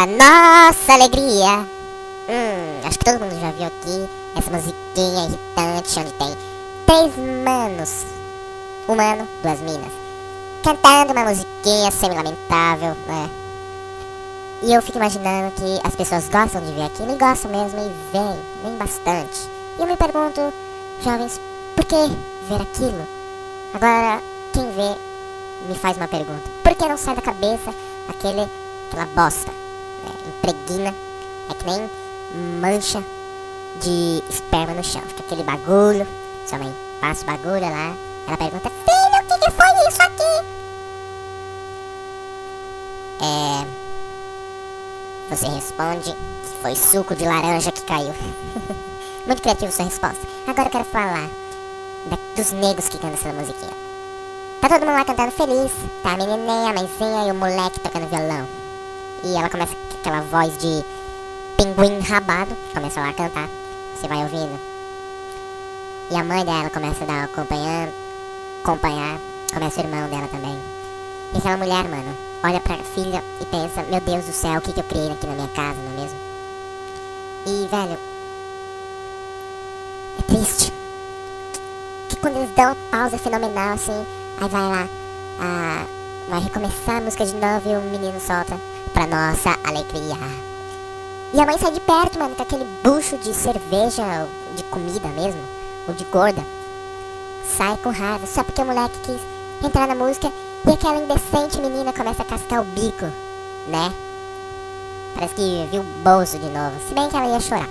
Pra nossa alegria. Acho que todo mundo já viu aqui essa musiquinha irritante onde tem 3 manos, um mano, 2 minas, cantando uma musiquinha semi-lamentável, né? E eu fico imaginando que as pessoas gostam de ver aquilo e gostam mesmo e vêm bastante. E eu me pergunto, jovens, por que ver aquilo? Agora, quem vê me faz uma pergunta. Por que não sai da cabeça aquela bosta? Impregna, é que nem mancha de esperma no chão. Fica aquele bagulho, sua mãe passa o bagulho lá, ela pergunta, filho, o que foi isso aqui? Você responde que foi suco de laranja que caiu. Muito criativo sua resposta. Agora eu quero falar dos negros que cantam essa musiquinha. Tá todo mundo lá cantando feliz, tá a menininha, a mãezinha e o moleque tocando violão. E ela começa com aquela voz de pinguim rabado, começa lá a cantar, você vai ouvindo. E a mãe dela começa a dar acompanhar, começa o irmão dela também. E aquela mulher, mano, olha pra filha e pensa, meu Deus do céu, o que eu criei aqui na minha casa, não é mesmo? E, velho, é triste que quando eles dão uma pausa fenomenal, assim, aí vai lá, vai recomeçar a música de novo e o menino solta pra nossa alegria. E a mãe sai de perto, mano, com aquele bucho de cerveja, de comida mesmo, ou de gorda. Sai com raiva, só porque o moleque quis entrar na música e aquela indecente menina começa a cascar o bico, né? Parece que viu o bolso de novo, se bem que ela ia chorar.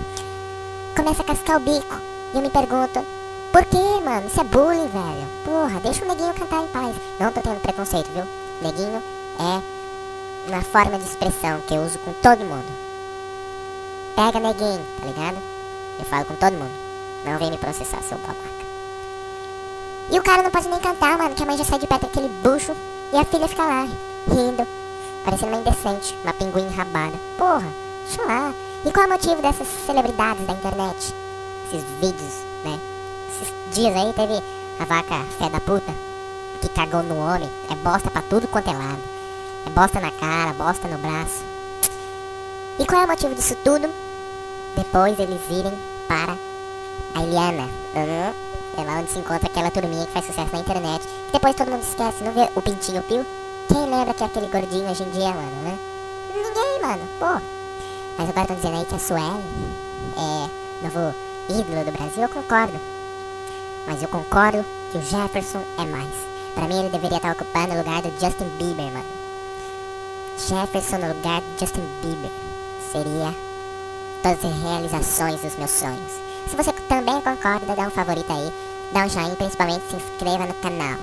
Começa a cascar o bico e eu me pergunto, por que, mano? Isso é bullying, velho. Porra, deixa o neguinho cantar em paz. Não tô tendo preconceito, viu? Neguinho é uma forma de expressão que eu uso com todo mundo. Pega neguinho, tá ligado? Eu falo com todo mundo. Não vem me processar, seu babaca. E o cara não pode nem cantar, mano, que a mãe já sai de perto daquele bucho e a filha fica lá, rindo, parecendo uma indecente, uma pinguim rabada. Porra, deixa lá. E qual é o motivo dessas celebridades da internet? Esses vídeos, né? Esses dias aí teve a vaca fé da puta que cagou no homem. É bosta pra tudo quanto é lado. É bosta na cara, bosta no braço. E qual é o motivo disso tudo? Depois eles irem para a Eliana. É lá onde se encontra aquela turminha que faz sucesso na internet. Que depois todo mundo esquece, não vê o Pintinho Pio? Quem lembra que é aquele gordinho hoje em dia, mano, né? Ninguém, mano, pô. Mas agora estão dizendo aí que a Sueli é novo ídolo do Brasil, eu concordo. Mas eu concordo que o Jefferson é mais. Pra mim ele deveria estar ocupando o lugar do Justin Bieber, mano. Jefferson no lugar do Justin Bieber seria todas as realizações dos meus sonhos. Se você também concorda, dá um favorito aí, dá um joinha, principalmente se inscreva no canal,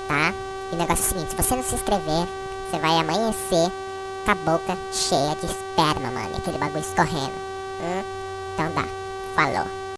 tá? E o negócio é o seguinte, se você não se inscrever, você vai amanhecer com a boca cheia de esperma, mano, aquele bagulho escorrendo. Então dá, falou.